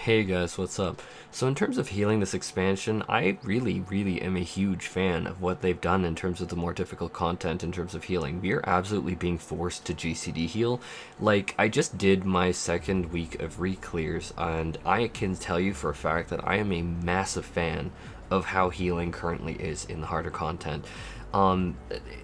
Hey guys, what's up? So in terms of healing this expansion, I really am a huge fan of what they've done in terms of the more difficult content in terms of healing. We are absolutely being forced to GCD heal. Like, I just did my second week of re-clears, and I can tell you for a fact that I am a massive fan of how healing currently is in the harder content.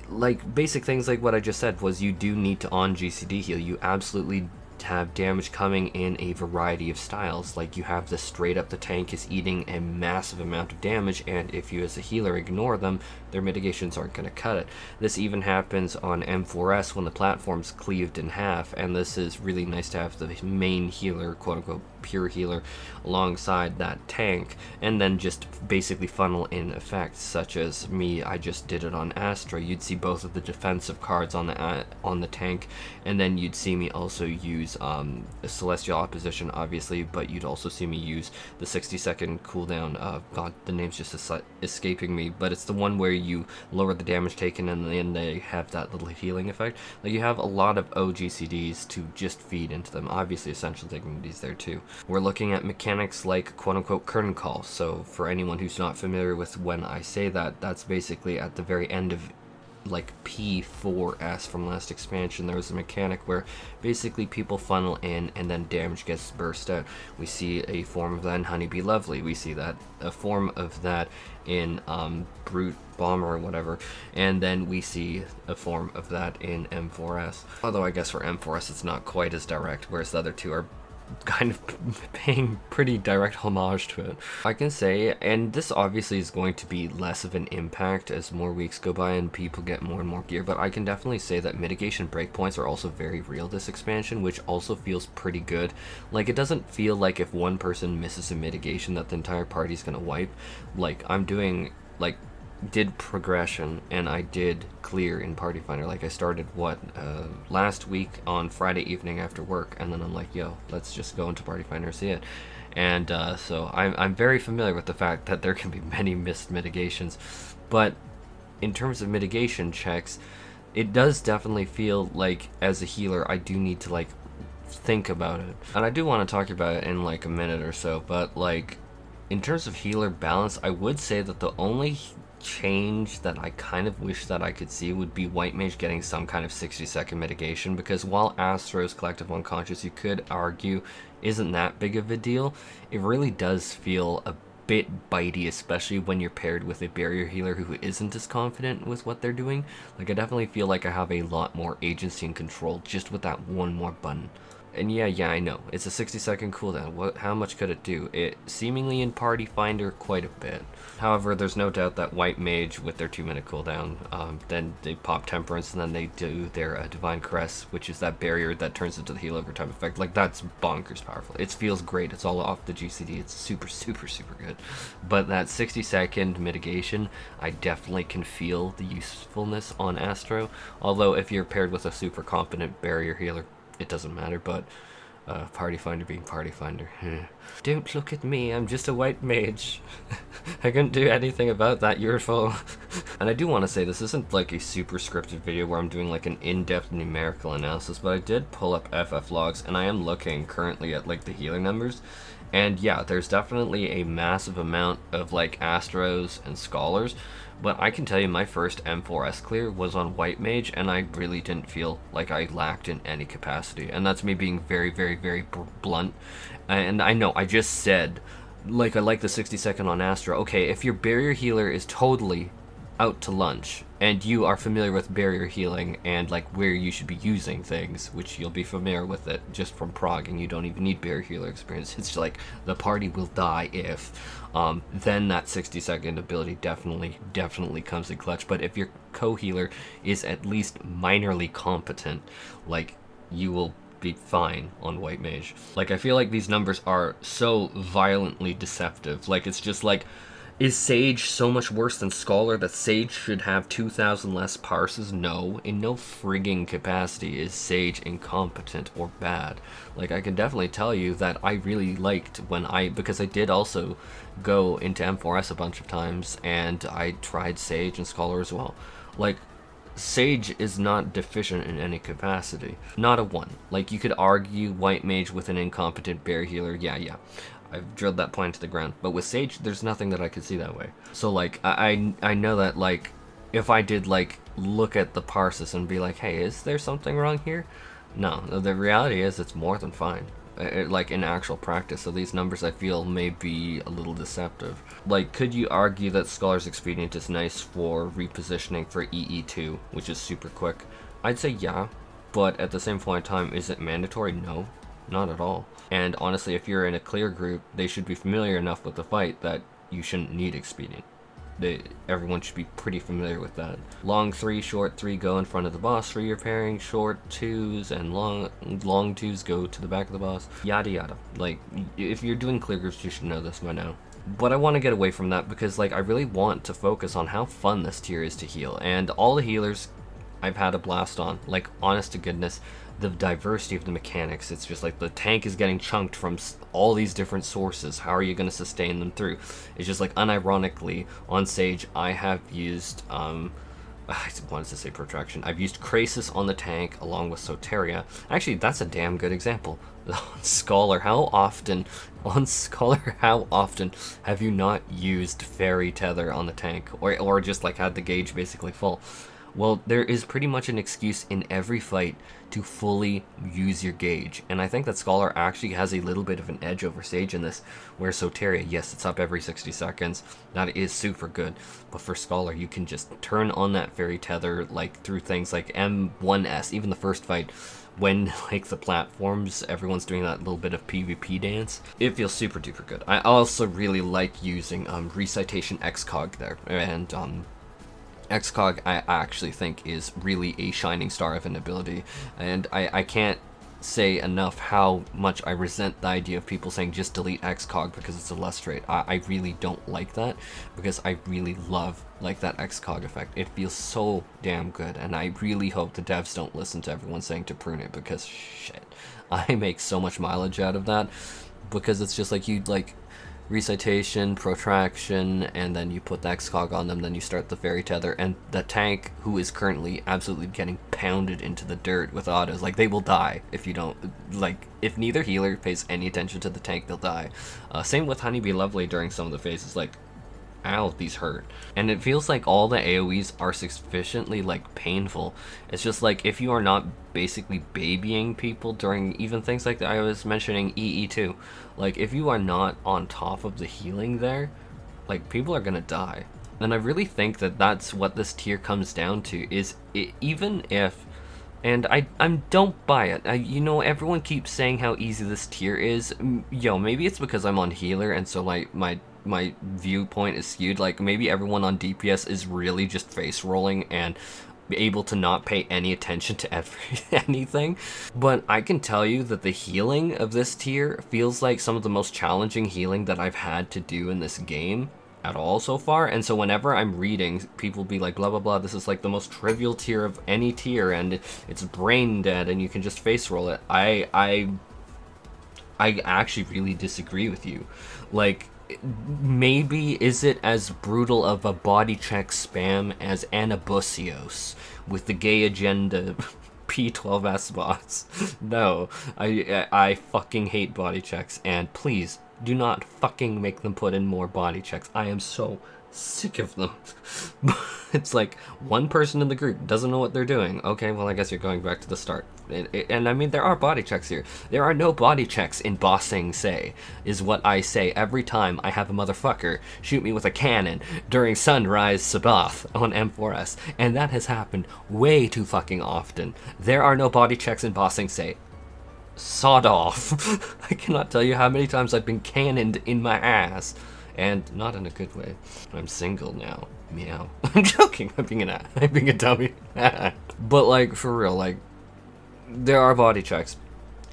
Like basic things like what I just said was you do need to on GCD heal. You absolutely have damage coming in a variety of styles. Like you have the straight up the tank is eating a massive amount of damage, and if you as a healer ignore them, their mitigations aren't going to cut it. This even happens on M4S when the platform's cleaved in half, and this is really nice to have the main healer, quote unquote pure healer, alongside that tank, and then just basically funnel in effects such as me. I just did it on Astra. You'd see both of the defensive cards on the tank, and then you'd see me also use Celestial Opposition, obviously, but you'd also see me use the 60-second cooldown. God, the name's just escaping me, but it's the one where you lower the damage taken and then they have that little healing effect. Like, you have a lot of OGCDs to just feed into them. Obviously, Essential Dignities there too. We're looking at mechanics like quote-unquote curtain call. So for anyone who's not familiar with when I say that, that's basically at the very end of like P4S from last expansion. There was a mechanic where basically people funnel in and then damage gets burst out. We see a form of that in Honeybee Lovely. We see that a form of that in Brute Bomber or whatever, and then we see a form of that in M4S. Although I guess for M4S it's not quite as direct, whereas the other two are kind of paying pretty direct homage to it. I can say, and this obviously is going to be less of an impact as more weeks go by and people get more and more gear, but I can definitely say that mitigation breakpoints are also very real this expansion, which also feels pretty good. Like, it doesn't feel like if one person misses a mitigation that the entire party's gonna wipe. Like, I'm doing, like, did progression and I did clear in Party Finder. Like, I started last week on Friday evening after work, and then I'm like, yo, let's just go into Party Finder, see it. And so I'm very familiar with the fact that there can be many missed mitigations, but in terms of mitigation checks, it does definitely feel like as a healer I do need to like think about it, and I do want to talk about it in like a minute or so. But like, in terms of healer balance, I would say that the only change that I kind of wish that I could see would be White Mage getting some kind of 60-second mitigation, because while Astro's Collective Unconscious, you could argue, isn't that big of a deal, it really does feel a bit bitey, especially when you're paired with a barrier healer who isn't as confident with what they're doing. Like, I definitely feel like I have a lot more agency and control just with that one more button. And yeah, I know, it's a 60-second cooldown. How much could it do? It seemingly in Party Finder quite a bit. However, there's no doubt that White Mage with their 2-minute cooldown, then they pop Temperance, and then they do their Divine Caress, which is that barrier that turns into the heal over time effect. Like, that's bonkers powerful. It feels great. It's all off the GCD. It's super good. But that 60-second mitigation, I definitely can feel the usefulness on Astro. Although if you're paired with a super competent barrier healer, it doesn't matter. But Party Finder being Party Finder. Don't look at me, I'm just a white mage. I couldn't do anything about that, your fault. And I do want to say, this isn't like a super scripted video where I'm doing like an in-depth numerical analysis, but I did pull up FF logs, and I am looking currently at like the healer numbers. And yeah, there's definitely a massive amount of like Astros and Scholars, but I can tell you my first M4S clear was on White Mage, and I really didn't feel like I lacked in any capacity. And that's me being very blunt. And I know, I just said, like, I like the 60-second on Astra. Okay, if your barrier healer is totally out to lunch, and you are familiar with barrier healing and like where you should be using things, which you'll be familiar with it just from progging, you don't even need barrier healer experience, it's like the party will die if, then that 60-second ability definitely comes in clutch. But if your co-healer is at least minorly competent, like, you will be fine on White Mage. Like, I feel like these numbers are so violently deceptive. Like, it's just like, is Sage so much worse than Scholar that Sage should have 2,000 less parses? No, in no frigging capacity is Sage incompetent or bad. Like, I can definitely tell you that I really liked because I did also go into M4S a bunch of times, and I tried Sage and Scholar as well. Like, Sage is not deficient in any capacity. Not a one. Like, you could argue White Mage with an incompetent bear healer, yeah. I've drilled that point to the ground. But with Sage, there's nothing that I could see that way. So like, I know that like, if I did like look at the parses and be like, hey, is there something wrong here? No, the reality is it's more than fine. Like in actual practice, so these numbers I feel may be a little deceptive. Like, could you argue that Scholar's Expedient is nice for repositioning for EE2, which is super quick? I'd say yeah, but at the same point in time, is it mandatory? No, not at all. And honestly, if you're in a clear group, they should be familiar enough with the fight that you shouldn't need Expedient. Everyone should be pretty familiar with that. Long 3, short 3 go in front of the boss for your pairing, short 2s and long 2s go to the back of the boss, yada yada. Like, if you're doing clear groups, you should know this by now. But I want to get away from that because like I really want to focus on how fun this tier is to heal, and all the healers I've had a blast on. Like, honest to goodness, the diversity of the mechanics, it's just like the tank is getting chunked from all these different sources. How are you going to sustain them through? It's just like, unironically, on Sage, I have used, I wanted to say Protraction. I've used Krasis on the tank along with Soteria. Actually, that's a damn good example. On Scholar, how often have you not used Fairy Tether on the tank? Or just like had the gauge basically full? Well, there is pretty much an excuse in every fight to fully use your gauge, and I think that Scholar actually has a little bit of an edge over Sage in this, where Soteria, yes, it's up every 60 seconds, that is super good, but for Scholar, you can just turn on that Fairy Tether, like, through things like M1S, even the first fight, when, like, the platforms, everyone's doing that little bit of PvP dance. It feels super duper good. I also really like using, Recitation XCOG there, and, XCOG I actually think is really a shining star of an ability, and I can't say enough how much I resent the idea of people saying just delete XCOG because it's a lust rate. I really don't like that, because I really love like that XCOG effect. It feels so damn good, and I really hope the devs don't listen to everyone saying to prune it, because shit, I make so much mileage out of that, because it's just like you like Recitation, Protraction, and then you put the XCOG on them, then you start the Fairy Tether, and the tank, who is currently absolutely getting pounded into the dirt with autos, like, they will die if you don't, like, if neither healer pays any attention to the tank, they'll die. Same with Honeybee Lovely during some of the phases, like, ow, these hurt. And it feels like all the AoEs are sufficiently, like, painful. It's just like, if you are not basically babying people during even things like I was mentioning EE2, like, if you are not on top of the healing there, like, people are gonna die. And I really think that that's what this tier comes down to, is even if, and I don't buy it. You know, everyone keeps saying how easy this tier is. Yo, maybe it's because I'm on healer, and so, like, my viewpoint is skewed. Like, maybe everyone on DPS is really just face rolling and able to not pay any attention to anything. But I can tell you that the healing of this tier feels like some of the most challenging healing that I've had to do in this game at all so far. And so whenever I'm reading, people be like, blah blah blah, this is like the most trivial tier of any tier, and it's brain dead and you can just face roll it, I actually really disagree with you. Like, maybe is it as brutal of a body check spam as Anabusios with the gay agenda P12S bots? No, I fucking hate body checks, and please do not fucking make them put in more body checks. I am so sick of them. It's like, one person in the group doesn't know what they're doing. Okay, well, I guess you're going back to the start. And I mean, there are body checks here. There are no body checks in Bossing Say, is what I say every time I have a motherfucker shoot me with a cannon during Sunrise Sabbath on M4S. And that has happened way too fucking often. There are no body checks in Bossing Say. Sawed off. I cannot tell you how many times I've been cannoned in my ass. And not in a good way. I'm single now. Meow. I'm joking. I'm being a dummy. But, like, for real, like, there are body checks.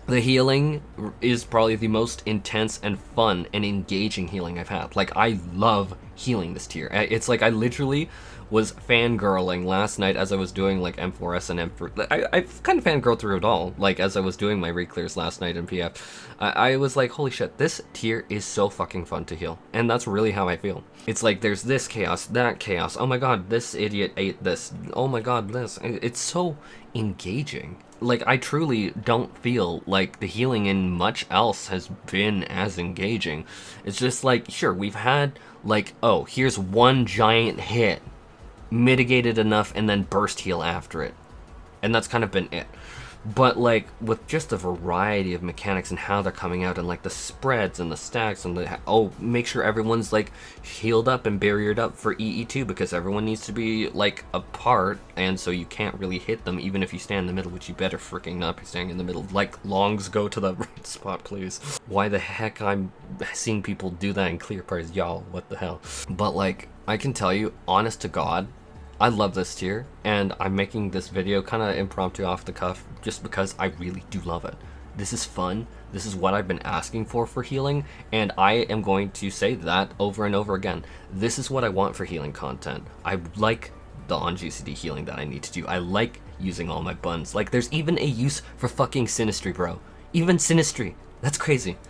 The healing is probably the most intense and fun and engaging healing I've had. Like, I love healing this tier. It's like I literally was fangirling last night as I was doing, like, M4S and M4... I've kind of fangirled through it all, like, as I was doing my reclears last night in PF. I was like, holy shit, this tier is so fucking fun to heal. And that's really how I feel. It's like, there's this chaos, that chaos. Oh my god, this idiot ate this. Oh my god, this. It's so engaging. like, I truly don't feel like the healing in much else has been as engaging. It's just like, sure, we've had, like, oh, here's one giant hit, mitigated enough, and then burst heal after it. And that's kind of been it. But, like, with just the variety of mechanics and how they're coming out, and, like, the spreads and the stacks, and the, oh, make sure everyone's, like, healed up and barriered up for EE2, because everyone needs to be, like, apart, and so you can't really hit them, even if you stand in the middle, which you better freaking not be standing in the middle. Like, longs, go to the right spot, please. Why the heck I'm seeing people do that in clear parties? Y'all, what the hell? But, like, I can tell you, honest to God, I love this tier, and I'm making this video kind of impromptu off the cuff just because I really do love it. This is fun, this is what I've been asking for healing, and I am going to say that over and over again. This is what I want for healing content. I like the on GCD healing that I need to do. I like using all my buns. Like, there's even a use for fucking SYNASTRY, bro. Even SYNASTRY. That's crazy.